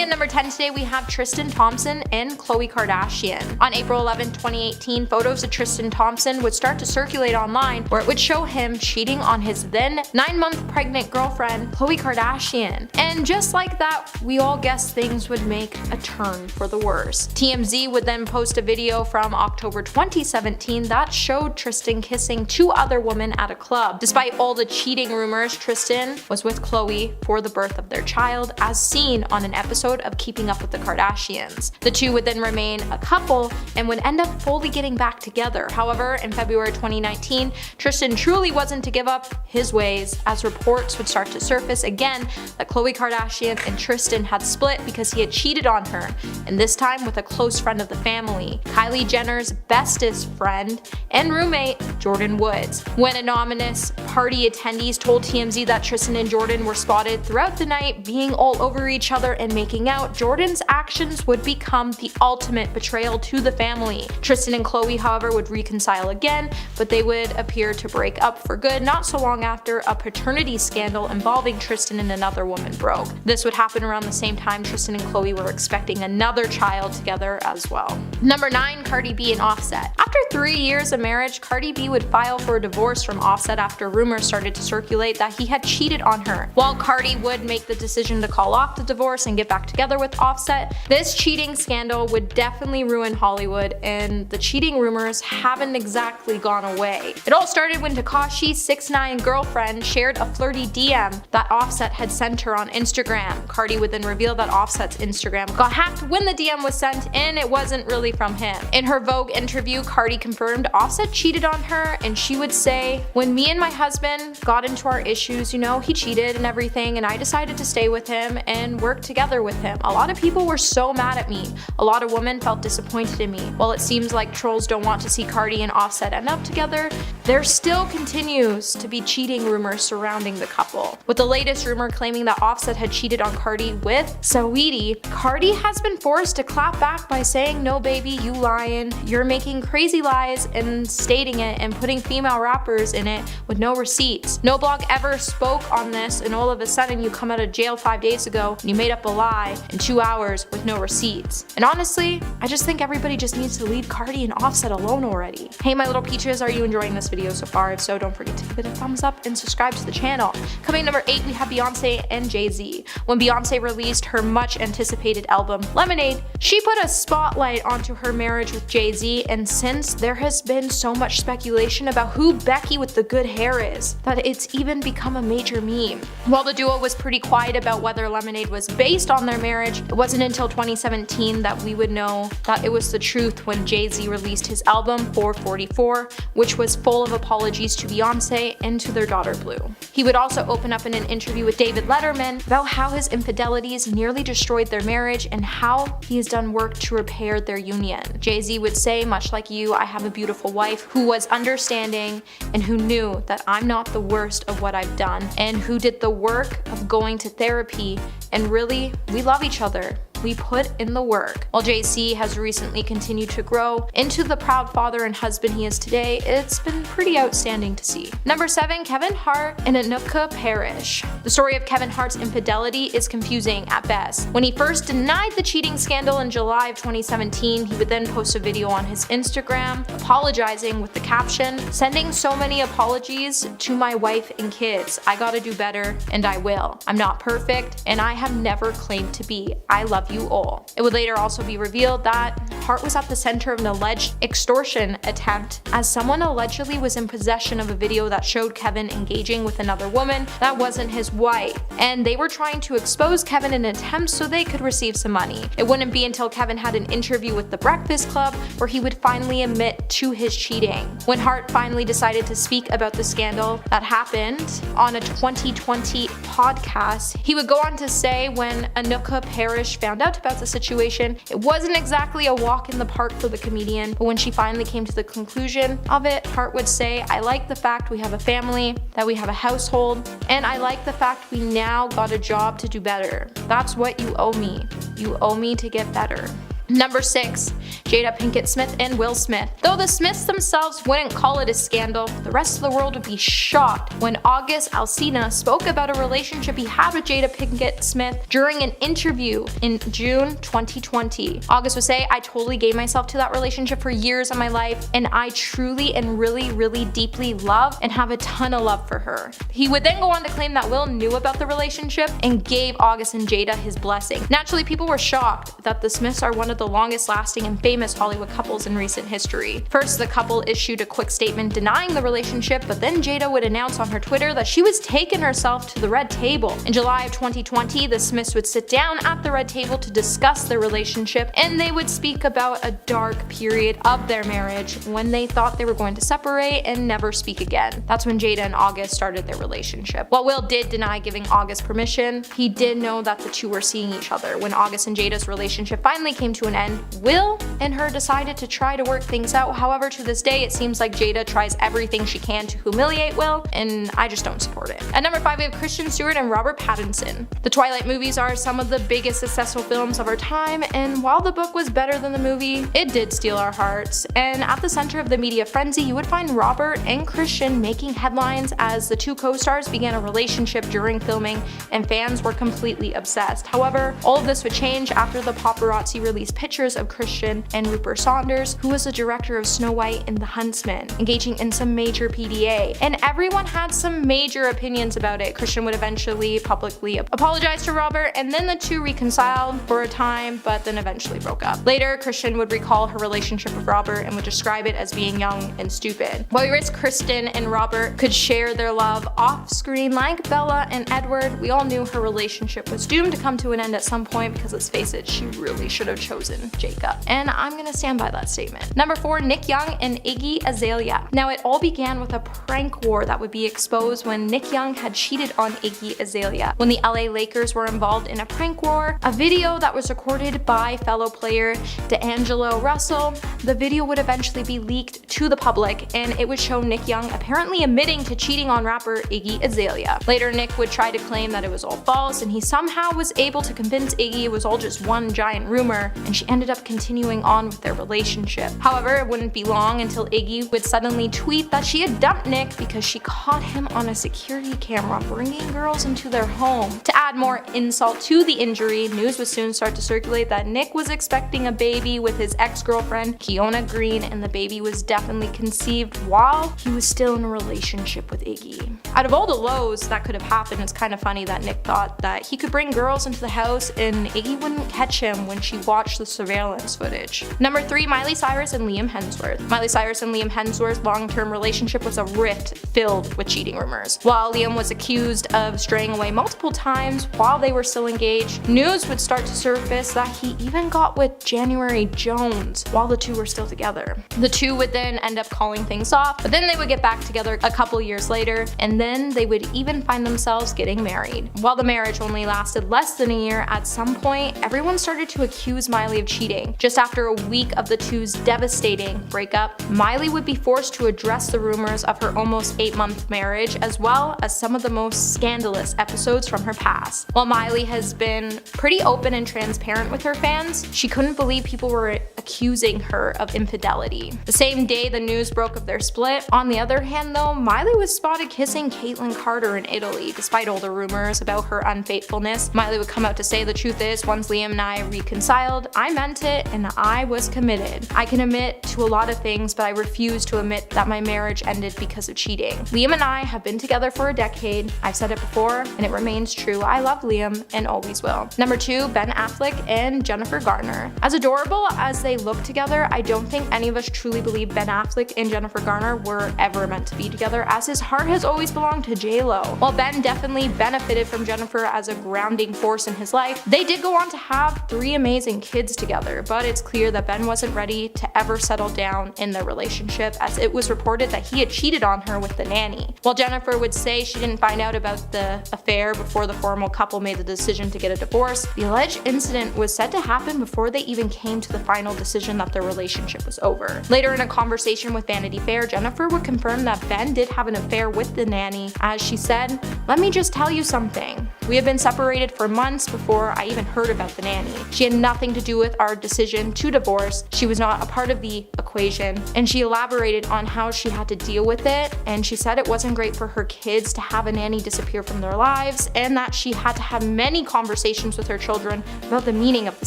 in number 10 today, we have Tristan Thompson and Khloe Kardashian. On April 11, 2018, photos of Tristan Thompson would start to circulate online where it would show him cheating on his then 9-month pregnant girlfriend, Khloe Kardashian. And just like that, we all guessed things would make a turn for the worse. TMZ would then post a video from October 2017 that showed Tristan kissing 2 other women at a club. Despite all the cheating rumors, Tristan was with Khloe for the birth of their child, as seen on an episode of Keeping Up with the Kardashians. The two would then remain a couple and would end up fully getting back together. However, in February 2019, Tristan truly wasn't to give up his ways, as reports would start to surface again that Khloe Kardashian and Tristan had split because he had cheated on her, and this time with a close friend of the family, Kylie Jenner's bestest friend and roommate, Jordyn Woods. When anonymous party attendees told TMZ that Tristan and Jordyn were spotted throughout the night being all over each other and making out, Jordyn's actions would become the ultimate betrayal to the family. Tristan and Khloe, however, would reconcile again, but they would appear to break up for good not so long after a paternity scandal involving Tristan and another woman broke. This would happen around the same time Tristan and Khloe were expecting another child together as well. Number 9, Cardi B and Offset. After 3 years of marriage, Cardi B would file for a divorce from Offset after rumors started to circulate that he had cheated on her. While Cardi would make the decision to call off the divorce and get back together with Offset, this cheating scandal would definitely ruin Hollywood, and the cheating rumors haven't exactly gone away. It all started when Tekashi's 6ix9ine girlfriend shared a flirty DM that Offset had sent her on Instagram. Cardi would then reveal that Offset's Instagram got hacked when the DM was sent, and it wasn't really from him. In her Vogue interview, Cardi confirmed Offset cheated on her, and she would say, "When me and my husband got into our issues, he cheated and everything, and I decided to stay with him and work together with him. A lot of people were so mad at me. A lot of women felt disappointed in me. While it seems like trolls don't want to see Cardi and Offset end up together, there still continues to be cheating rumors surrounding the couple." With the latest rumor claiming that Offset had cheated on Cardi with Saweetie, Cardi has been forced to clap back by saying, "No baby, you lying. You're making crazy lies," and stating it and putting female rappers in it with no receipts. No blog ever spoke on this, and all of a sudden you come out of jail 5 days ago and you made up a lie in 2 hours with no receipts. And honestly, I just think everybody just needs to leave Cardi and Offset alone already. Hey my little peaches, are you enjoying this video so far? If so, don't forget to give it a thumbs up and subscribe to the channel. Coming number 8, we have Beyoncé and Jay-Z. When Beyoncé released her much anticipated album Lemonade, she put a spotlight onto her marriage with Jay-Z, and since there has been so much speculation about who Becky with the good hair is, that it's even become a major meme. While the duo was pretty quiet about whether Lemonade was based on their marriage, it wasn't until 2017 that we would know that it was the truth when Jay-Z released his album 444, which was full of apologies to Beyoncé and to their daughter Blue. He would also open up in an interview with David Letterman about how his infidelities nearly destroyed their marriage and how he has done work to repair their union. Jay-Z would say, "Much like you, I have a beautiful wife who was understanding and who knew that I'm not the worst of what I've done, and who did the work of going to therapy, and really, we love each other. We put in the work." While Jay-Z has recently continued to grow into the proud father and husband he is today, it's been pretty outstanding to see. Number 7, Kevin Hart and Udoka Parrish. The story of Kevin Hart's infidelity is confusing at best. When he first denied the cheating scandal in July of 2017, he would then post a video on his Instagram apologizing with the caption, "Sending so many apologies to my wife and kids. I gotta do better, and I will. I'm not perfect, and I have never claimed to be. I love you all." It would later also be revealed that Hart was at the center of an alleged extortion attempt, as someone allegedly was in possession of a video that showed Kevin engaging with another woman that wasn't his wife, and they were trying to expose Kevin in an attempt so they could receive some money. It wouldn't be until Kevin had an interview with The Breakfast Club where he would finally admit to his cheating. When Hart finally decided to speak about the scandal that happened on a 2020 podcast, he would go on to say when Udoka Parrish found out about the situation, it wasn't exactly a walk in the park for the comedian, but when she finally came to the conclusion of it, Hart would say, "I like the fact we have a family, that we have a household, and I like the fact we now got a job to do better. That's what you owe me. You owe me to get better." Number 6. Jada Pinkett Smith and Will Smith. Though the Smiths themselves wouldn't call it a scandal, the rest of the world would be shocked when August Alsina spoke about a relationship he had with Jada Pinkett Smith during an interview in June 2020. August would say, "I totally gave myself to that relationship for years of my life, and I truly and really deeply love and have a ton of love for her." He would then go on to claim that Will knew about the relationship and gave August and Jada his blessing. Naturally, people were shocked that the Smiths are one of the longest lasting and famous Hollywood couples in recent history. First, the couple issued a quick statement denying the relationship, but then Jada would announce on her Twitter that she was taking herself to the red table. In July of 2020, the Smiths would sit down at the red table to discuss their relationship, and they would speak about a dark period of their marriage when they thought they were going to separate and never speak again. That's when Jada and August started their relationship. While Will did deny giving August permission, he did know that the two were seeing each other. When August and Jada's relationship finally came to an end, Will and her decided to try to work things out. However, to this day, it seems like Jada tries everything she can to humiliate Will, and I just don't support it. At number 5, we have Kristen Stewart and Robert Pattinson. The Twilight movies are some of the biggest successful films of our time, and while the book was better than the movie, it did steal our hearts. And at the center of the media frenzy, you would find Robert and Kristen making headlines as the two co-stars began a relationship during filming, and fans were completely obsessed. However, all of this would change after the paparazzi released pictures of Kristen and Rupert Saunders, who was the director of Snow White and the Huntsman, engaging in some major PDA. And everyone had some major opinions about it. Kristen would eventually publicly apologize to Robert, and then the two reconciled for a time, but then eventually broke up. Later, Kristen would recall her relationship with Robert and would describe it as being young and stupid. While we wish Kristen and Robert could share their love off screen like Bella and Edward, we all knew her relationship was doomed to come to an end at some point because, let's face it, she really should have chosen Jacob. And I'm gonna stand by that statement. Number 4, Nick Young and Iggy Azalea. Now, it all began with a prank war that would be exposed when Nick Young had cheated on Iggy Azalea. When the LA Lakers were involved in a prank war, a video that was recorded by fellow player D'Angelo Russell, the video would eventually be leaked to the public, and it would show Nick Young apparently admitting to cheating on rapper Iggy Azalea. Later, Nick would try to claim that it was all false, and he somehow was able to convince Iggy it was all just one giant rumor, and she ended up continuing on with their relationship. However, it wouldn't be long until Iggy would suddenly tweet that she had dumped Nick because she caught him on a security camera bringing girls into their home. To add more insult to the injury, news would soon start to circulate that Nick was expecting a baby with his ex-girlfriend, Kiona Green, and the baby was definitely conceived while he was still in a relationship with Iggy. Out of all the lows that could have happened, it's kind of funny that Nick thought that he could bring girls into the house and Iggy wouldn't catch him when she watched the surveillance footage. Number 3, Miley Cyrus and Liam Hemsworth. Miley Cyrus and Liam Hemsworth's long-term relationship was a rift filled with cheating rumors. While Liam was accused of straying away multiple times while they were still engaged, news would start to surface that he even got with January Jones while the two were still together. The two would then end up calling things off, but then they would get back together a couple years later, and then they would even find themselves getting married. While the marriage only lasted less than a year, at some point, everyone started to accuse Miley of cheating. Just after a week of the two's devastating breakup, Miley would be forced to address the rumors of her almost 8-month marriage, as well as some of the most scandalous episodes from her past. While Miley has been pretty open and transparent with her fans, she couldn't believe people were accusing her of infidelity. The same day the news broke of their split. On the other hand though, Miley was spotted kissing Caitlyn Carter in Italy. Despite all the rumors about her unfaithfulness, Miley would come out to say the truth is, once Liam and I reconciled, I meant it and I was committed. I can admit to a lot of things, but I refuse to admit that my marriage ended because of cheating. Liam and I have been together for a decade. I've said it before and it remains true. I love Liam and always will. Number 2, Ben Affleck and Jennifer Garner. As adorable as they look together, I don't think any of us truly believe Ben Affleck and Jennifer Garner were ever meant to be together, as his heart has always belonged to J-Lo. While Ben definitely benefited from Jennifer as a grounding force in his life, they did go on to have 3 amazing kids together, but it's clear that Ben wasn't ready to ever settle down in their relationship, as it was reported that he had cheated on her with the nanny. While Jennifer would say she didn't find out about the affair before the formal couple made the decision to get a divorce, the alleged incident was said to happen before they even came to the final decision that their relationship was over. Later in a conversation with Vanity Fair, Jennifer would confirm that Ben did have an affair with the nanny, as she said, "Let me just tell you something. We have been separated for months before I even heard about the nanny. She had nothing to do do with our decision to divorce. She was not a part of the equation, and she elaborated on how she had to deal with it, and she said it wasn't great for her kids to have a nanny disappear from their lives, and that she had to have many conversations with her children about the meaning of the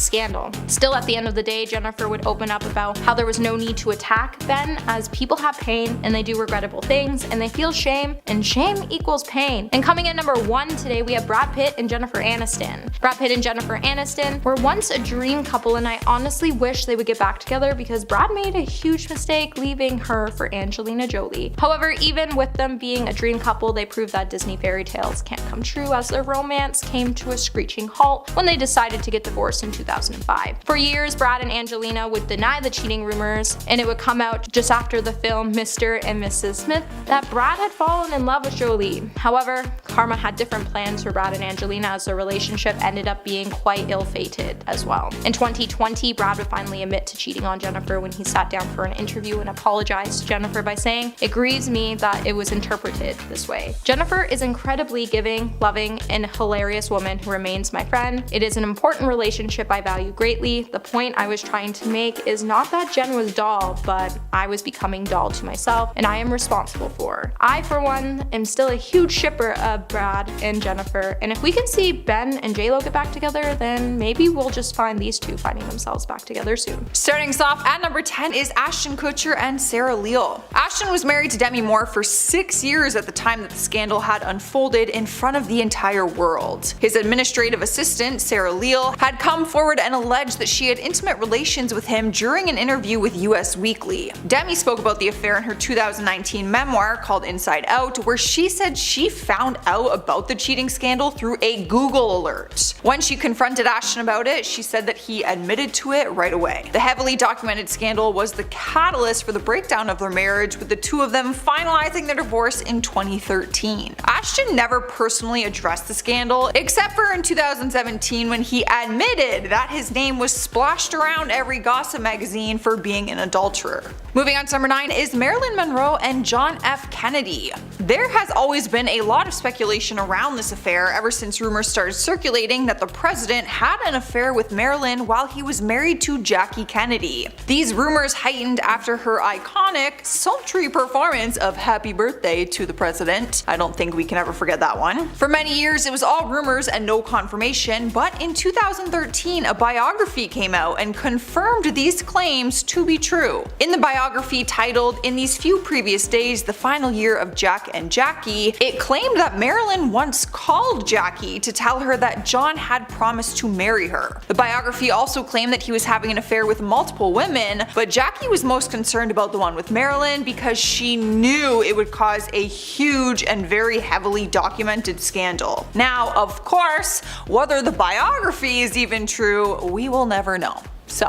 scandal. Still, at the end of the day, Jennifer would open up about how there was no need to attack Ben, as people have pain and they do regrettable things and they feel shame, and shame equals pain. And coming in number 1 today, we have Brad Pitt and Jennifer Aniston. Brad Pitt and Jennifer Aniston were once a dream couple, and I honestly wish they would get back together because Brad made a huge mistake leaving her for Angelina Jolie. However, even with them being a dream couple, they proved that Disney fairy tales can't come true, as their romance came to a screeching halt when they decided to get divorced in 2005. For years, Brad and Angelina would deny the cheating rumors, and it would come out just after the film Mr. and Mrs. Smith that Brad had fallen in love with Jolie. However, karma had different plans for Brad and Angelina, as their relationship ended up being quite ill-fated as well. In 2020, Brad would finally admit to cheating on Jennifer when he sat down for an interview and apologized to Jennifer by saying, "It grieves me that it was interpreted this way." Jennifer is incredibly giving, loving, and hilarious woman who remains my friend. It is an important relationship I value greatly. The point I was trying to make is not that Jen was dull, but I was becoming dull to myself, and I am responsible for. I, for one, am still a huge shipper of Brad and Jennifer, and if we can see Ben and J-Lo get back together, then maybe we'll just find these two finding themselves back together soon. Starting us off at number 10 is Ashton Kutcher and Sarah Leal. Ashton was married to Demi Moore for 6 years at the time that the scandal had unfolded in front of the entire world. His administrative assistant, Sarah Leal, had come forward and alleged that she had intimate relations with him during an interview with Us Weekly. Demi spoke about the affair in her 2019 memoir called Inside Out, where she said she found out about the cheating scandal through a Google alert. When she confronted Ashton about it, she said that he admitted to it right away. The heavily documented scandal was the catalyst for the breakdown of their marriage, with the two of them finalizing their divorce in 2013. Ashton never personally addressed the scandal, except for in 2017 when he admitted that his name was splashed around every gossip magazine for being an adulterer. Moving on to number 9 is Marilyn Monroe and John F. Kennedy. There has always been a lot of speculation around this affair ever since rumors started circulating that the president had an affair with Marilyn while he was married to Jackie Kennedy. These rumors heightened after her iconic, sultry performance of Happy Birthday to the President. I don't think we can ever forget that one. For many years, it was all rumors and no confirmation, but in 2013, a biography came out and confirmed these claims to be true. In the biography titled "In These Few Previous Days, the Final Year of Jack and Jackie," it claimed that Marilyn once called Jackie to tell her that John had promised to marry her. The biography also claimed that he was having an affair with multiple women, but Jackie was most concerned about the one with Marilyn because she knew it would cause a huge and very heavily documented scandal. Now, of course, whether the biography is even true, we will never know. So,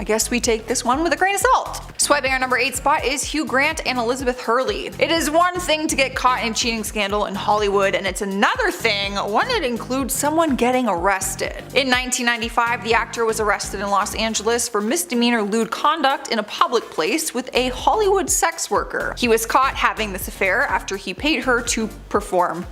I guess we take this one with a grain of salt. Swiping our number 8 spot is Hugh Grant and Elizabeth Hurley. It is one thing to get caught in a cheating scandal in Hollywood, and it's another thing when it includes someone getting arrested. In 1995, the actor was arrested in Los Angeles for misdemeanor lewd conduct in a public place with a Hollywood sex worker. He was caught having this affair after he paid her to perform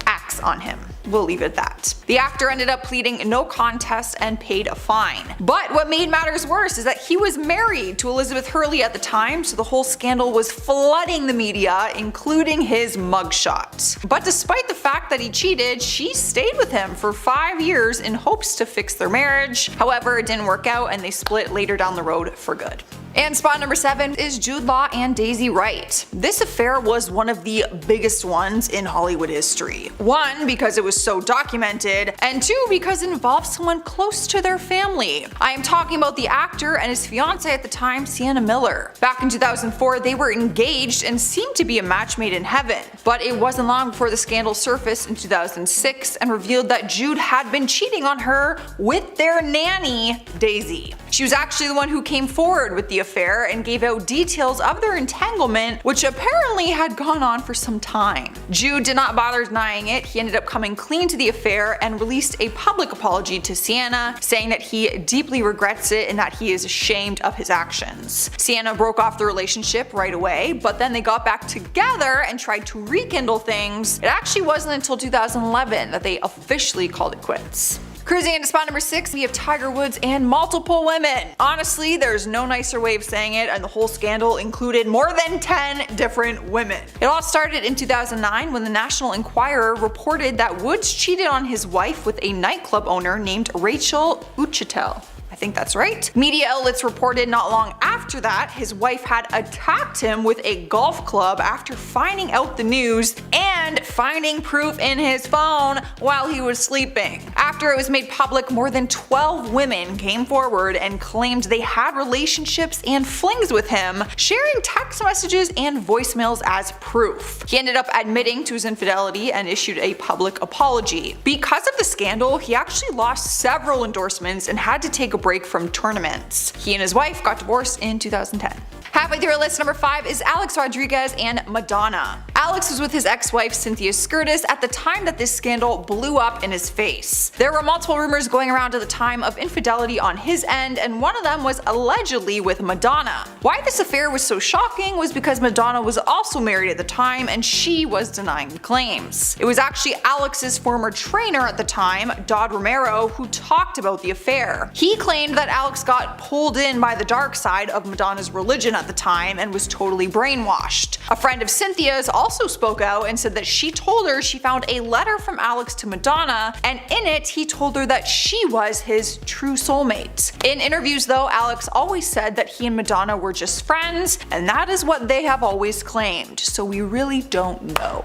acts on him. We'll leave it at that. The actor ended up pleading no contest and paid a fine. But what made matters worse is that he was married to Elizabeth Hurley at the time, so the whole scandal was flooding the media, including his mugshot. But despite the fact that he cheated, she stayed with him for 5 years in hopes to fix their marriage. However, it didn't work out and they split later down the road for good. And spot number 7 is Jude Law and Daisy Wright. This affair was one of the biggest ones in Hollywood history. 1, because it was so documented, and 2, because it involved someone close to their family. I am talking about the actor and his fiancée at the time, Sienna Miller. Back in 2004, they were engaged and seemed to be a match made in heaven. But it wasn't long before the scandal surfaced in 2006 and revealed that Jude had been cheating on her with their nanny, Daisy. She was actually the one who came forward with the affair and gave out details of their entanglement, which apparently had gone on for some time. Jude did not bother denying it. He ended up coming clean to the affair and released a public apology to Sienna, saying that he deeply regrets it and that he is ashamed of his actions. Sienna broke off the relationship right away, but then they got back together and tried to rekindle things. It actually wasn't until 2011 that they officially called it quits. Cruising into spot number 6, we have Tiger Woods and multiple women. Honestly, there's no nicer way of saying it, and the whole scandal included more than 10 different women. It all started in 2009 when the National Enquirer reported that Woods cheated on his wife with a nightclub owner named Rachel Uchitel. I think that's right. Media outlets reported not long after that his wife had attacked him with a golf club after finding out the news and finding proof in his phone while he was sleeping. After it was made public, more than 12 women came forward and claimed they had relationships and flings with him, sharing text messages and voicemails as proof. He ended up admitting to his infidelity and issued a public apology. Because of the scandal, he actually lost several endorsements and had to take a break from tournaments. He and his wife got divorced in 2010. Halfway through our list, number 5 is Alex Rodriguez and Madonna. Alex was with his ex-wife Cynthia Scurtis at the time that this scandal blew up in his face. There were multiple rumors going around at the time of infidelity on his end, and one of them was allegedly with Madonna. Why this affair was so shocking was because Madonna was also married at the time and she was denying the claims. It was actually Alex's former trainer at the time, Dodd Romero, who talked about the affair. He claimed that Alex got pulled in by the dark side of Madonna's religion at the time and was totally brainwashed. A friend of Cynthia's also spoke out and said that she told her she found a letter from Alex to Madonna, and in it he told her that she was his true soulmate. In interviews though, Alex always said that he and Madonna were just friends, and that is what they have always claimed, so we really don't know.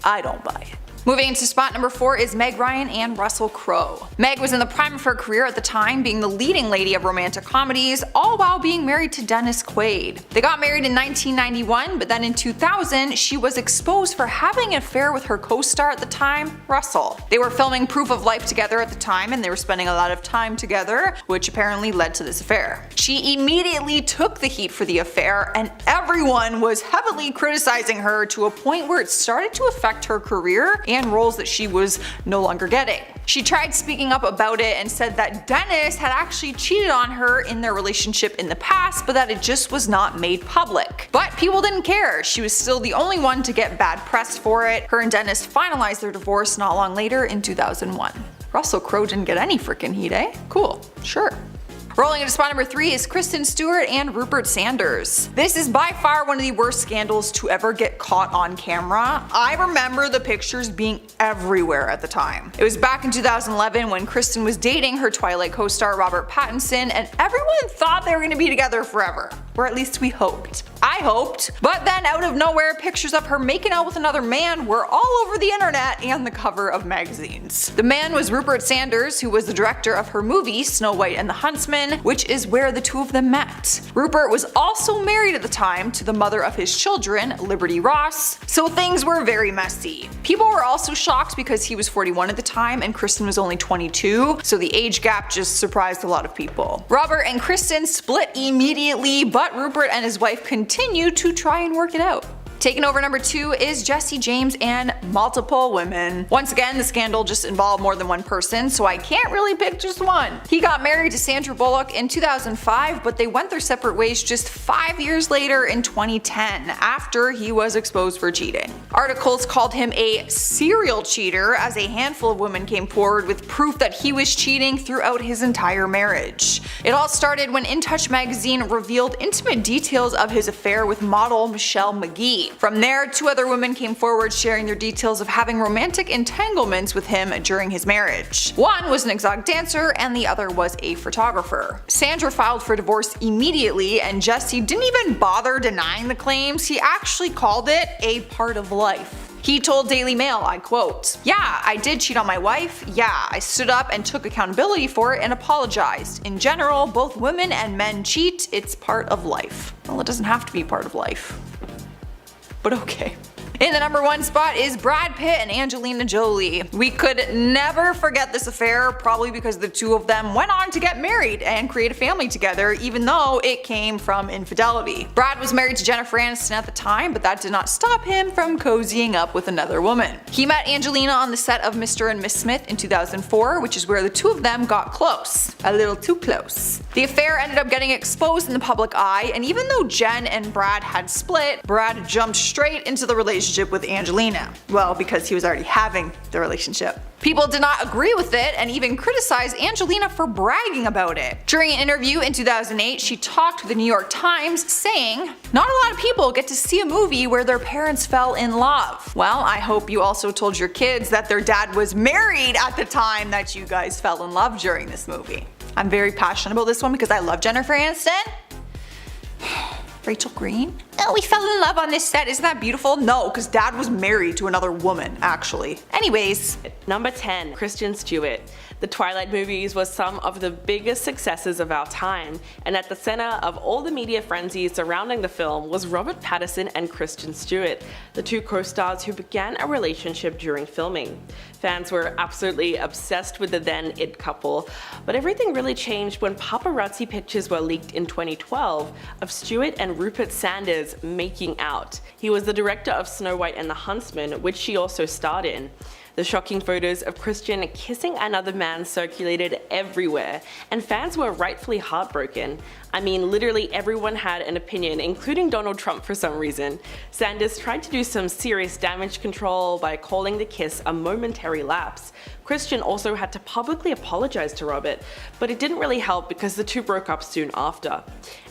I don't buy it. Moving into spot number 4 is Meg Ryan and Russell Crowe. Meg was in the prime of her career at the time, being the leading lady of romantic comedies, all while being married to Dennis Quaid. They got married in 1991, but then in 2000 she was exposed for having an affair with her co-star at the time, Russell. They were filming Proof of Life together at the time, and they were spending a lot of time together, which apparently led to this affair. She immediately took the heat for the affair, and everyone was heavily criticizing her to a point where it started to affect her career and roles that she was no longer getting. She tried speaking up about it and said that Dennis had actually cheated on her in their relationship in the past, but that it just was not made public. But people didn't care. She was still the only one to get bad press for it. Her and Dennis finalized their divorce not long later in 2001. Russell Crowe didn't get any freaking heat, eh? Cool, sure. Rolling into spot number 3 is Kristen Stewart and Rupert Sanders. This is by far one of the worst scandals to ever get caught on camera. I remember the pictures being everywhere at the time. It was back in 2011 when Kristen was dating her Twilight co-star Robert Pattinson, and everyone thought they were going to be together forever. Or at least we hoped. I hoped. But then out of nowhere, pictures of her making out with another man were all over the internet and the cover of magazines. The man was Rupert Sanders, who was the director of her movie Snow White and the Huntsman, which is where the two of them met. Rupert was also married at the time to the mother of his children, Liberty Ross, so things were very messy. People were also shocked because he was 41 at the time and Kristen was only 22, so the age gap just surprised a lot of people. Robert and Kristen split immediately, but Rupert and his wife continued to try and work it out. Taking over number 2 is Jesse James and multiple women. Once again, the scandal just involved more than one person, so I can't really pick just one. He got married to Sandra Bullock in 2005, but they went their separate ways just 5 years later in 2010, after he was exposed for cheating. Articles called him a serial cheater, as a handful of women came forward with proof that he was cheating throughout his entire marriage. It all started when In Touch magazine revealed intimate details of his affair with model Michelle McGee. From there, 2 other women came forward sharing their details of having romantic entanglements with him during his marriage. One was an exotic dancer and the other was a photographer. Sandra filed for divorce immediately, and Jesse didn't even bother denying the claims. He actually called it a part of life. He told Daily Mail, I quote, "Yeah, I did cheat on my wife. Yeah, I stood up and took accountability for it and apologized. In general, both women and men cheat. It's part of life." Well, it doesn't have to be part of life. But okay. In the number 1 spot is Brad Pitt and Angelina Jolie. We could never forget this affair, probably because the two of them went on to get married and create a family together, even though it came from infidelity. Brad was married to Jennifer Aniston at the time, but that did not stop him from cozying up with another woman. He met Angelina on the set of Mr. and Miss Smith in 2004, which is where the two of them got close. A little too close. The affair ended up getting exposed in the public eye, and even though Jen and Brad had split, Brad jumped straight into the relationship with Angelina. Well, because he was already having the relationship. People did not agree with it and even criticized Angelina for bragging about it. During an interview in 2008, she talked with the New York Times saying, "Not a lot of people get to see a movie where their parents fell in love. Well, I hope you also told your kids that their dad was married at the time that you guys fell in love during this movie." I'm very passionate about this one because I love Jennifer Aniston. Rachel Green? Oh, we fell in love on this set, isn't that beautiful? No, because dad was married to another woman, actually. Anyways. Number 10. Kristen Stewart. The Twilight movies were some of the biggest successes of our time, and at the center of all the media frenzy surrounding the film was Robert Pattinson and Kristen Stewart, the two co-stars who began a relationship during filming. Fans were absolutely obsessed with the then it couple, but everything really changed when paparazzi pictures were leaked in 2012 of Stewart and Rupert Sanders making out. He was the director of Snow White and the Huntsman, which she also starred in. The shocking photos of Christian kissing another man circulated everywhere, and fans were rightfully heartbroken. I mean, literally everyone had an opinion, including Donald Trump for some reason. Sanders tried to do some serious damage control by calling the kiss a momentary lapse. Christian also had to publicly apologize to Robert, but it didn't really help because the two broke up soon after.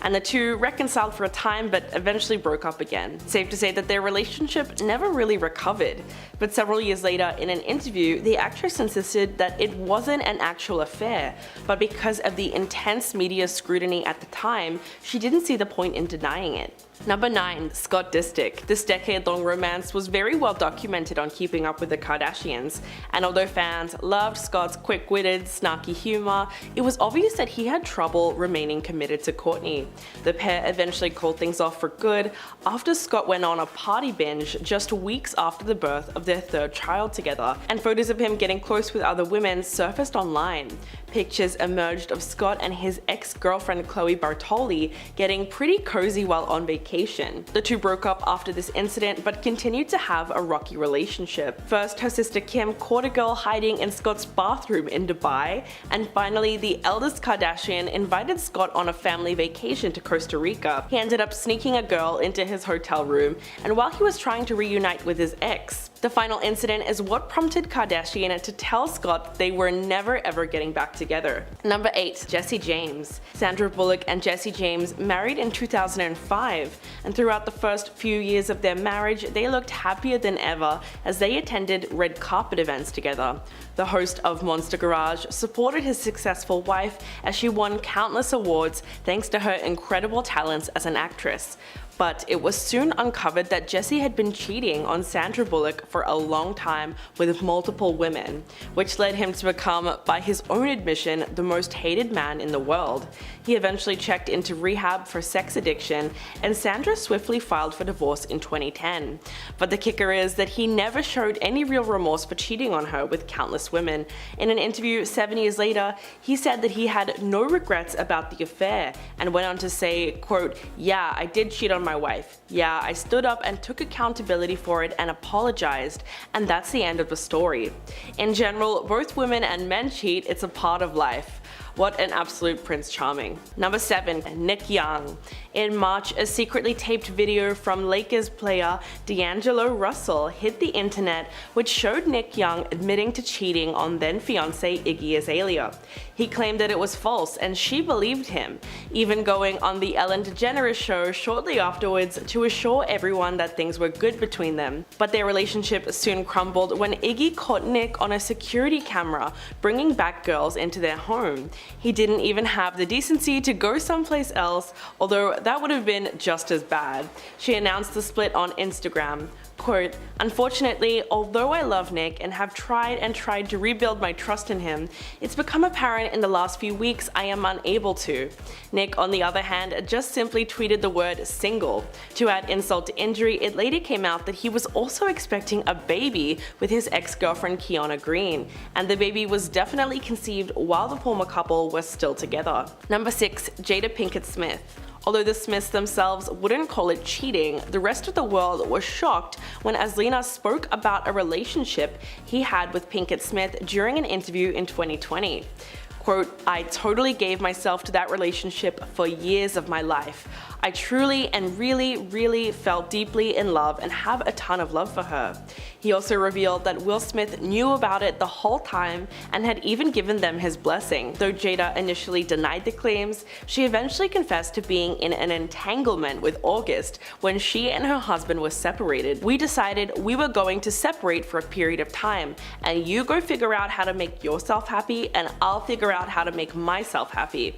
And the two reconciled for a time but eventually broke up again. Safe to say that their relationship never really recovered. But several years later, in an interview, the actress insisted that it wasn't an actual affair, but because of the intense media scrutiny at the time, she didn't see the point in denying it. Number 9. Scott Disick. This decade-long romance was very well documented on Keeping Up with the Kardashians, and although fans loved Scott's quick-witted, snarky humor, it was obvious that he had trouble remaining committed to Kourtney. The pair eventually called things off for good after Scott went on a party binge just weeks after the birth of their third child together, and photos of him getting close with other women surfaced online. Pictures emerged of Scott and his ex-girlfriend Chloe Bartoli getting pretty cozy while on vacation. The two broke up after this incident but continued to have a rocky relationship. First, her sister Kim caught a girl hiding in Scott's bathroom in Dubai, and finally the eldest Kardashian invited Scott on a family vacation to Costa Rica. He ended up sneaking a girl into his hotel room, and while he was trying to reunite with his ex, the final incident is what prompted Kardashian to tell Scott they were never ever getting back together. Number 8. Jesse James. Sandra Bullock and Jesse James married in 2005, and throughout the first few years of their marriage, they looked happier than ever as they attended red carpet events together. The host of Monster Garage supported his successful wife as she won countless awards thanks to her incredible talents as an actress. But it was soon uncovered that Jesse had been cheating on Sandra Bullock for a long time with multiple women, which led him to become, by his own admission, the most hated man in the world. He eventually checked into rehab for sex addiction, and Sandra swiftly filed for divorce in 2010. But the kicker is that he never showed any real remorse for cheating on her with countless women. In an interview 7 years later, he said that he had no regrets about the affair, and went on to say, quote, "Yeah, I did cheat on my wife. Yeah, I stood up and took accountability for it and apologized, and that's the end of the story." In general, both women and men cheat, it's a part of life. What an absolute Prince Charming. Number 7. Nick Young. In March, a secretly taped video from Lakers player D'Angelo Russell hit the internet, which showed Nick Young admitting to cheating on then fiancée Iggy Azalea. He claimed that it was false, and she believed him, even going on the Ellen DeGeneres show shortly afterwards to assure everyone that things were good between them. But their relationship soon crumbled when Iggy caught Nick on a security camera bringing back girls into their home. He didn't even have the decency to go someplace else, although that would have been just as bad. She announced the split on Instagram. Quote, "Unfortunately, although I love Nick and have tried to rebuild my trust in him, it's become apparent in the last few weeks I am unable to." Nick, on the other hand, just simply tweeted the word single. To add insult to injury, it later came out that he was also expecting a baby with his ex-girlfriend Kiana Green, and the baby was definitely conceived while the former couple were still together. Number 6. Jada Pinkett Smith. Although the Smiths themselves wouldn't call it cheating, the rest of the world was shocked when Angelina spoke about a relationship he had with Pinkett Smith during an interview in 2020. Quote, "I totally gave myself to that relationship for years of my life. I truly and really felt deeply in love and have a ton of love for her." He also revealed that Will Smith knew about it the whole time and had even given them his blessing. Though Jada initially denied the claims, she eventually confessed to being in an entanglement with August when she and her husband were separated. "We decided we were going to separate for a period of time, and you go figure out how to make yourself happy and I'll figure out how to make myself happy."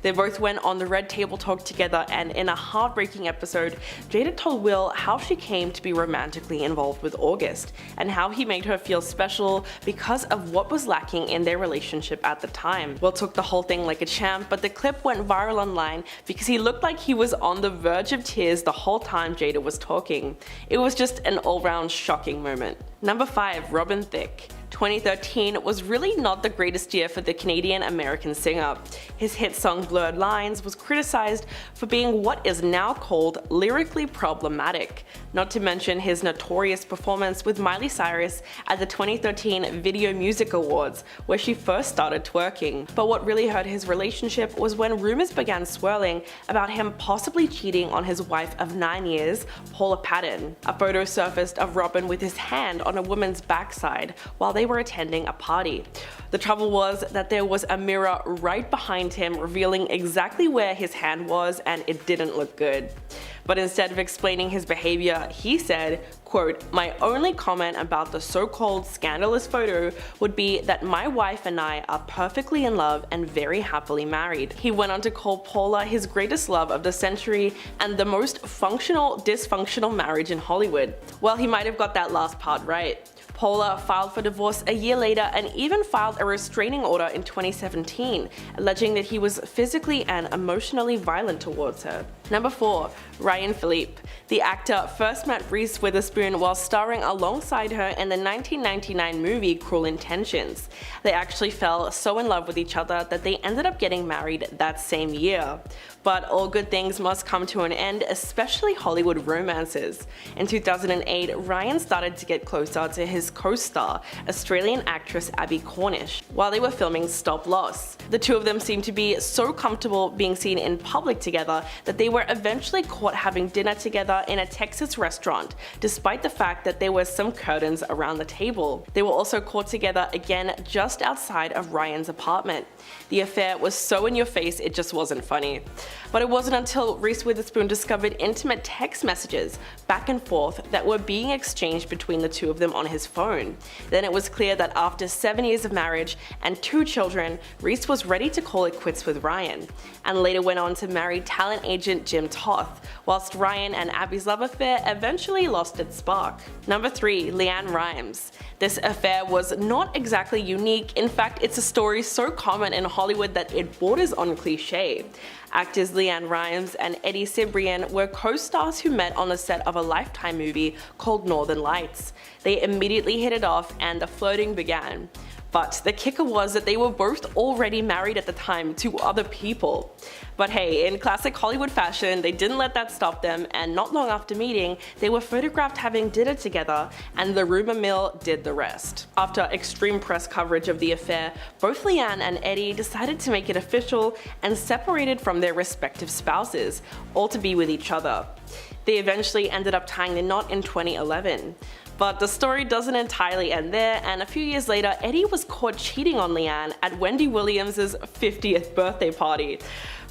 They both went on the Red Table Talk together, and in a heartbreaking episode, Jada told Will how she came to be romantically involved with August, and how he made her feel special because of what was lacking in their relationship at the time. Will took the whole thing like a champ, but the clip went viral online because he looked like he was on the verge of tears the whole time Jada was talking. It was just an all-round shocking moment. Number 5. Robin Thicke. 2013 was really not the greatest year for the Canadian-American singer. His hit song Blurred Lines was criticized for being what is now called lyrically problematic, not to mention his notorious performance with Miley Cyrus at the 2013 Video Music Awards, where she first started twerking. But what really hurt his relationship was when rumors began swirling about him possibly cheating on his wife of 9 years, Paula Patton. A photo surfaced of Robin with his hand on a woman's backside while they were attending a party. The trouble was that there was a mirror right behind him revealing exactly where his hand was, and it didn't look good. But instead of explaining his behavior, he said, quote, "My only comment about the so-called scandalous photo would be that my wife and I are perfectly in love and very happily married." He went on to call Paula his greatest love of the century and the most functional, dysfunctional marriage in Hollywood. Well, he might have got that last part right. Paula filed for divorce a year later and even filed a restraining order in 2017, alleging that he was physically and emotionally violent towards her. Number 4. Ryan Phillippe. The actor first met Reese Witherspoon while starring alongside her in the 1999 movie Cruel Intentions. They actually fell so in love with each other that they ended up getting married that same year. But all good things must come to an end, especially Hollywood romances. In 2008, Ryan started to get closer to his co-star, Australian actress Abbie Cornish, while they were filming Stop Loss. The two of them seemed to be so comfortable being seen in public together that they were eventually caught having dinner together in a Texas restaurant, despite the fact that there were some curtains around the table. They were also caught together again just outside of Ryan's apartment. The affair was so in your face it just wasn't funny. But it wasn't until Reese Witherspoon discovered intimate text messages back and forth that were being exchanged between the two of them on his phone. Then it was clear that after 7 years of marriage and 2 children, Reese was ready to call it quits with Ryan, and later went on to marry talent agent Jim Toth, whilst Ryan and Abby's love affair eventually lost its spark. Number 3. LeAnn Rimes. This affair was not exactly unique. In fact, it's a story so common in Hollywood that it borders on cliche. Actors LeAnn Rimes and Eddie Cibrian were co-stars who met on the set of a Lifetime movie called Northern Lights. They immediately hit it off and the flirting began. But the kicker was that they were both already married at the time to other people. But hey, in classic Hollywood fashion, they didn't let that stop them, and not long after meeting, they were photographed having dinner together, and the rumor mill did the rest. After extreme press coverage of the affair, both LeAnn and Eddie decided to make it official and separated from their respective spouses, all to be with each other. They eventually ended up tying the knot in 2011. But the story doesn't entirely end there, and a few years later, Eddie was caught cheating on LeAnn at Wendy Williams' 50th birthday party.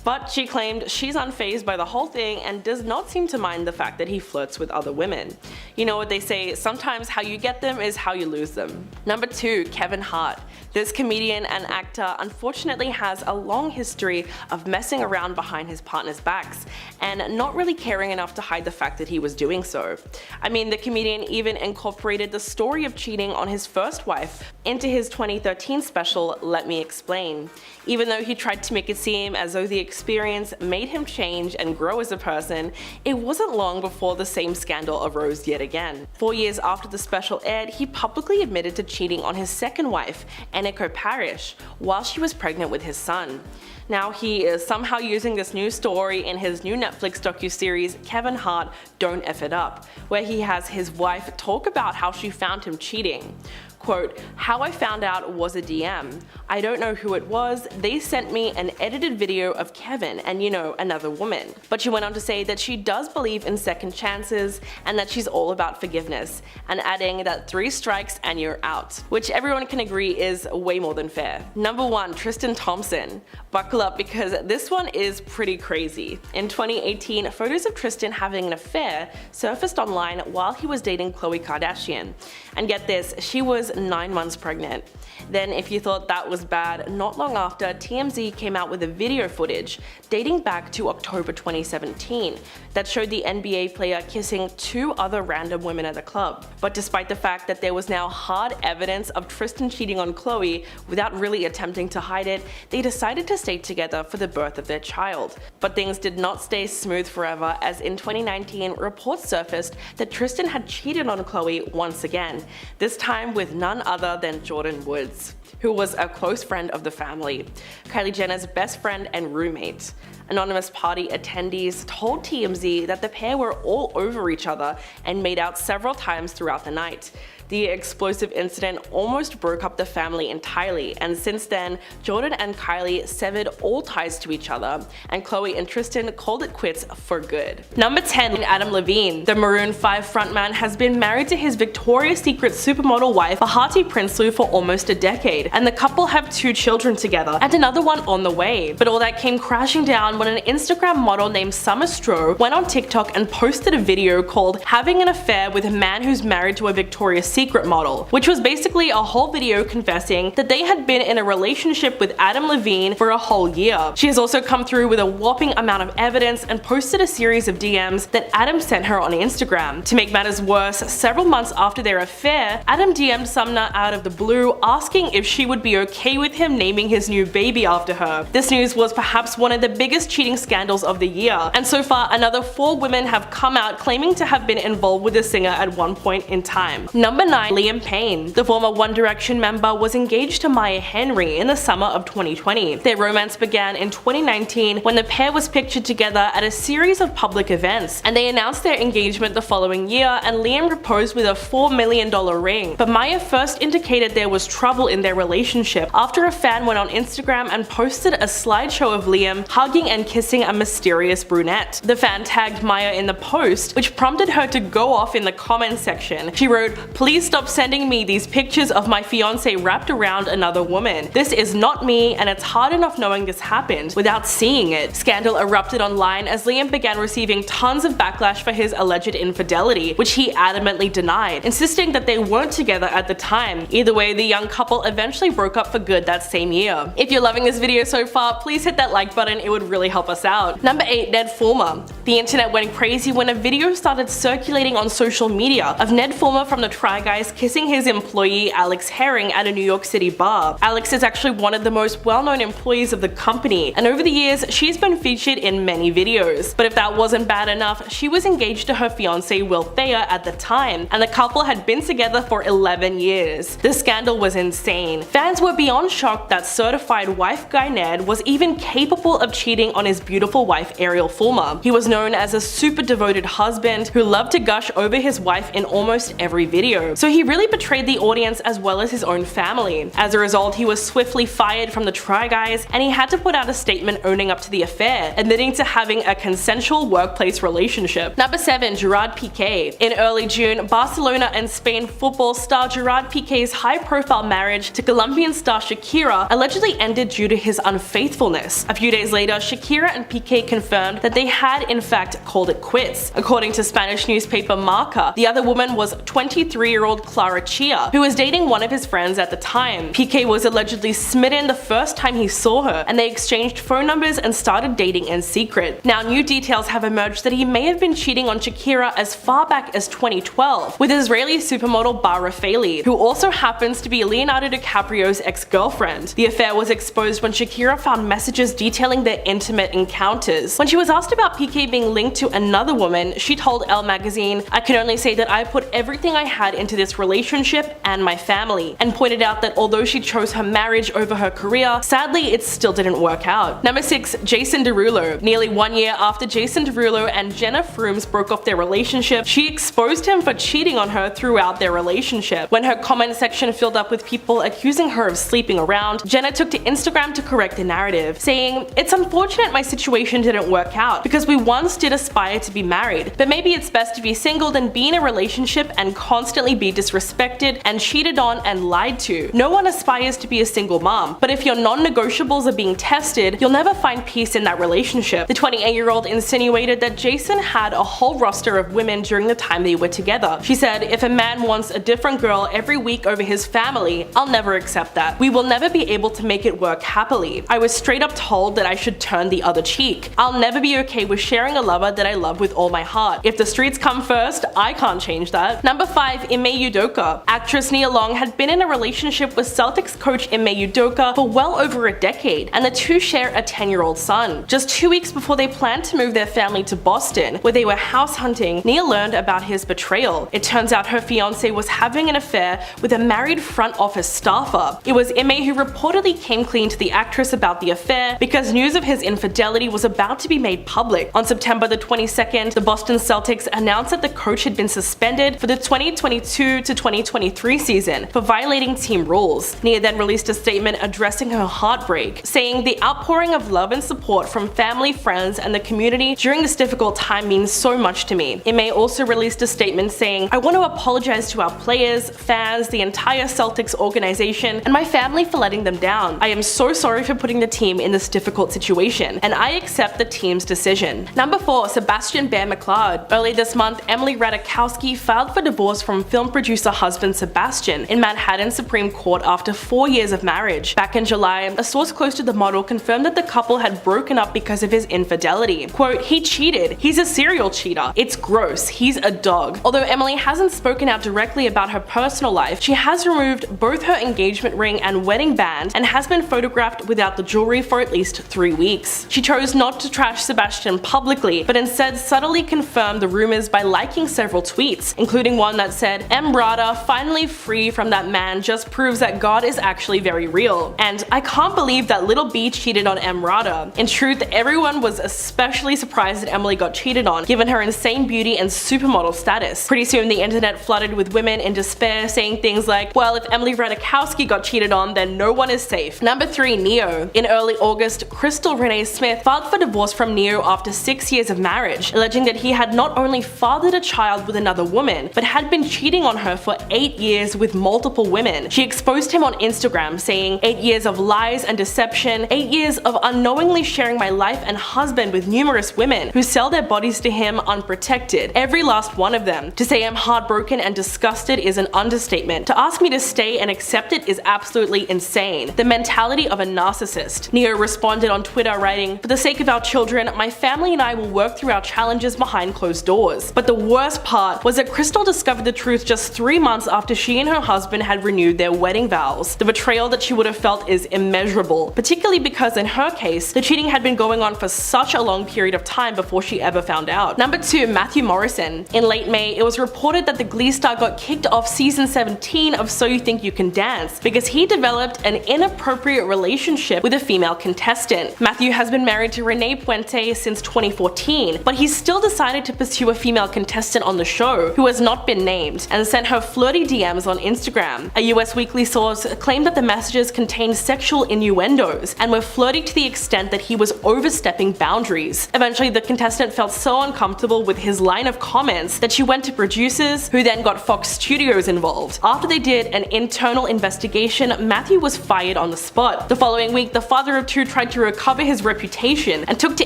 But she claimed she's unfazed by the whole thing and does not seem to mind the fact that he flirts with other women. You know what they say, sometimes how you get them is how you lose them. Number 2. Kevin Hart. This comedian and actor unfortunately has a long history of messing around behind his partner's backs and not really caring enough to hide the fact that he was doing so. I mean, the comedian even incorporated the story of cheating on his first wife into his 2013 special, Let Me Explain. Even though he tried to make it seem as though the experience made him change and grow as a person, it wasn't long before the same scandal arose yet again. 4 years after the special aired, he publicly admitted to cheating on his second wife, Aniko Parrish, while she was pregnant with his son. Now he is somehow using this new story in his new Netflix docuseries Kevin Hart Don't F It Up, where he has his wife talk about how she found him cheating. Quote, "How I found out was a DM. I don't know who it was. They sent me an edited video of Kevin and, you know, another woman." But she went on to say that she does believe in second chances and that she's all about forgiveness, and adding that 3 strikes and you're out, which everyone can agree is way more than fair. Number 1, Tristan Thompson. Buckle up because this one is pretty crazy. In 2018, photos of Tristan having an affair surfaced online while he was dating Khloe Kardashian. And get this, she was 9 months pregnant. Then, if you thought that was bad, not long after, TMZ came out with a video footage dating back to October 2017 that showed the NBA player kissing 2 other random women at the club. But despite the fact that there was now hard evidence of Tristan cheating on Khloe without really attempting to hide it, they decided to stay together for the birth of their child. But things did not stay smooth forever, as in 2019, reports surfaced that Tristan had cheated on Khloe once again, this time with none other than Jordan Woods, who was a close friend of the family, Kylie Jenner's best friend and roommate. Anonymous party attendees told TMZ that the pair were all over each other and made out several times throughout the night. The explosive incident almost broke up the family entirely, and since then, Jordan and Kylie severed all ties to each other, and Khloe and Tristan called it quits for good. Number 10, Adam Levine. The Maroon 5 frontman has been married to his Victoria's Secret supermodel wife Bahati Prinsloo for almost a decade, and the couple have 2 children together, and another one on the way. But all that came crashing down when an Instagram model named Summer Stroh went on TikTok and posted a video called "Having an Affair with a Man Who's Married to a Victoria's Secret Model," which was basically a whole video confessing that they had been in a relationship with Adam Levine for a whole year. She has also come through with a whopping amount of evidence and posted a series of DMs that Adam sent her on Instagram. To make matters worse, several months after their affair, Adam DM'd Sumner out of the blue asking if she would be okay with him naming his new baby after her. This news was perhaps one of the biggest cheating scandals of the year, and so far another 4 women have come out claiming to have been involved with the singer at one point in time. Number 9, Liam Payne. The former One Direction member was engaged to Maya Henry in the summer of 2020. Their romance began in 2019 when the pair was pictured together at a series of public events, and they announced their engagement the following year, and Liam proposed with a $4 million ring. But Maya first indicated there was trouble in their relationship after a fan went on Instagram and posted a slideshow of Liam hugging and kissing a mysterious brunette. The fan tagged Maya in the post, which prompted her to go off in the comments section. She wrote, "Please stop sending me these pictures of my fiance wrapped around another woman. This is not me, and it's hard enough knowing this happened without seeing it." Scandal erupted online as Liam began receiving tons of backlash for his alleged infidelity, which he adamantly denied, insisting that they weren't together at the time. Either way, the young couple eventually broke up for good that same year. If you're loving this video so far, please hit that like button, it would really help us out. Number 8, Ned Fulmer. The internet went crazy when a video started circulating on social media of Ned Fulmer from the Try Guys kissing his employee Alex Herring at a New York City bar. Alex is actually one of the most well-known employees of the company, and over the years she's been featured in many videos. But if that wasn't bad enough, she was engaged to her fiance Will Thayer at the time, and the couple had been together for 11 years. The scandal was insane. Fans were beyond shocked that certified wife guy Ned was even capable of cheating on his beautiful wife Ariel Fulmer. He was known as a super devoted husband who loved to gush over his wife in almost every video. So he really betrayed the audience as well as his own family. As a result, he was swiftly fired from the Try Guys, and he had to put out a statement owning up to the affair, admitting to having a consensual workplace relationship. Number 7, Gerard Piqué. In early June, Barcelona and Spain football star Gerard Piqué's high-profile marriage to Colombian star Shakira allegedly ended due to his unfaithfulness. A few days later, Shakira and Piqué confirmed that they had in fact called it quits. According to Spanish newspaper Marca, the other woman was 23-year-old Clara Chia, who was dating one of his friends at the time. Piqué was allegedly smitten the first time he saw her, and they exchanged phone numbers and started dating in secret. Now, new details have emerged that he may have been cheating on Shakira as far back as 2012 with Israeli supermodel Bar Refaeli, who also happens to be Leonardo DiCaprio's ex-girlfriend. The affair was exposed when Shakira found messages detailing their intimate encounters. When she was asked about Piqué being linked to another woman, she told Elle magazine, "I can only say that I put everything I had into into this relationship and my family, and pointed out that although she chose her marriage over her career, sadly it still didn't work out. Number 6. Jason Derulo. Nearly 1 year after Jason Derulo and Jenna Frooms broke off their relationship, she exposed him for cheating on her throughout their relationship. When her comment section filled up with people accusing her of sleeping around, Jenna took to Instagram to correct the narrative, saying, "It's unfortunate my situation didn't work out because we once did aspire to be married, but maybe it's best to be single than be in a relationship and constantly be disrespected and cheated on and lied to. No one aspires to be a single mom, but if your non-negotiables are being tested, you'll never find peace in that relationship." The 28-year-old insinuated that Jason had a whole roster of women during the time they were together. She said, "If a man wants a different girl every week over his family, I'll never accept that. We will never be able to make it work happily. I was straight up told that I should turn the other cheek. I'll never be okay with sharing a lover that I love with all my heart. If the streets come first, I can't change that." Number 5. Ime Udoka. Actress Nia Long had been in a relationship with Celtics coach Ime Udoka for well over a decade, and the two share a 10-year-old son. Just 2 weeks before they planned to move their family to Boston, where they were house hunting, Nia learned about his betrayal. It turns out her fiance was having an affair with a married front office staffer. It was Ime who reportedly came clean to the actress about the affair because news of his infidelity was about to be made public. On September the 22nd, the Boston Celtics announced that the coach had been suspended for the 2022 to 2023 season for violating team rules. Nia then released a statement addressing her heartbreak, saying, "The outpouring of love and support from family, friends, and the community during this difficult time means so much to me." Ime also released a statement saying, "I want to apologize to our players, fans, the entire Celtics organization, and my family for letting them down. I am so sorry for putting the team in this difficult situation, and I accept the team's decision." Number 4. Sebastian Bear McLeod. Early this month, Emily Ratajkowski filed for divorce from film producer husband Sebastian in Manhattan Supreme Court after 4 years of marriage. Back in July, a source close to the model confirmed that the couple had broken up because of his infidelity. Quote, "He cheated. He's a serial cheater. It's gross. He's a dog." Although Emily hasn't spoken out directly about her personal life, she has removed both her engagement ring and wedding band and has been photographed without the jewelry for at least 3 weeks. She chose not to trash Sebastian publicly, but instead subtly confirmed the rumors by liking several tweets, including one that said, "Emrata, finally free from that man, just proves that God is actually very real." And "I can't believe that little B cheated on Emrata." In truth, everyone was especially surprised that Emily got cheated on, given her insane beauty and supermodel status. Pretty soon the internet flooded with women in despair saying things like, "Well, if Emily Ratajkowski got cheated on, then no one is safe." Number 3. Neo. In early August, Crystal Renee Smith filed for divorce from Neo after 6 years of marriage, alleging that he had not only fathered a child with another woman, but had been cheating on her for 8 years with multiple women. She exposed him on Instagram, saying, "8 years of lies and deception, 8 years of unknowingly sharing my life and husband with numerous women who sell their bodies to him unprotected, every last one of them. To say I'm heartbroken and disgusted is an understatement. To ask me to stay and accept it is absolutely insane. The mentality of a narcissist." Neo responded on Twitter writing, "For the sake of our children, my family and I will work through our challenges behind closed doors." But the worst part was that Crystal discovered the truth just 3 months after she and her husband had renewed their wedding vows. The betrayal that she would have felt is immeasurable, particularly because in her case, the cheating had been going on for such a long period of time before she ever found out. Number 2. Matthew Morrison. In late May, it was reported that the Glee star got kicked off season 17 of So You Think You Can Dance because he developed an inappropriate relationship with a female contestant. Matthew has been married to Renee Puente since 2014, but he still decided to pursue a female contestant on the show, who has not been named, and sent her flirty DMs on Instagram. A US Weekly source claimed that the messages contained sexual innuendos and were flirty to the extent that he was overstepping boundaries. Eventually, the contestant felt so uncomfortable with his line of comments that she went to producers, who then got Fox Studios involved. After they did an internal investigation, Matthew was fired on the spot. The following week, the father of two tried to recover his reputation and took to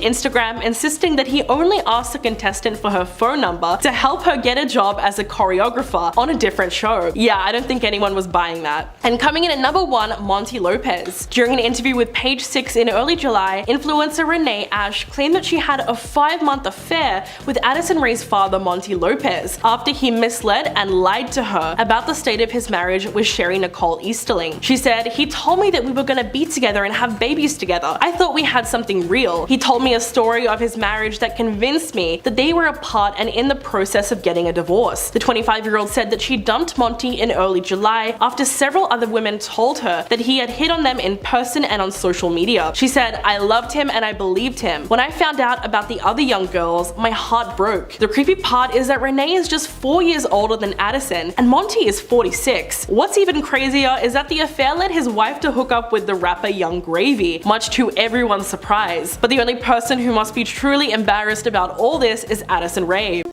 Instagram insisting that he only asked the contestant for her phone number to help her get a job as a choreographer on a different show. Yeah, I don't think anyone was buying that. And coming in at number 1, Monty Lopez. During an interview with Page 6 in early July, influencer Renee Ash claimed that she had a 5-month affair with Addison Rae's father, Monty Lopez, after he misled and lied to her about the state of his marriage with Sherry Nicole Easterling. She said, "He told me that we were gonna be together and have babies together. I thought we had something real. He told me a story of his marriage that convinced me that they were apart and in the process of getting a divorce." The 25-year-old said that she dumped Monty in early July after several other women told her that he had hit on them in person and on social media. She said, "I loved him and I believed him. When I found out about the other young girls, my heart broke. The creepy part is that Renee is just 4 years older than Addison, and Monty is 46. What's even crazier is that the affair led his wife to hook up with the rapper Young Gravy, much to everyone's surprise. But the only person who must be truly embarrassed about all this is Addison Rae.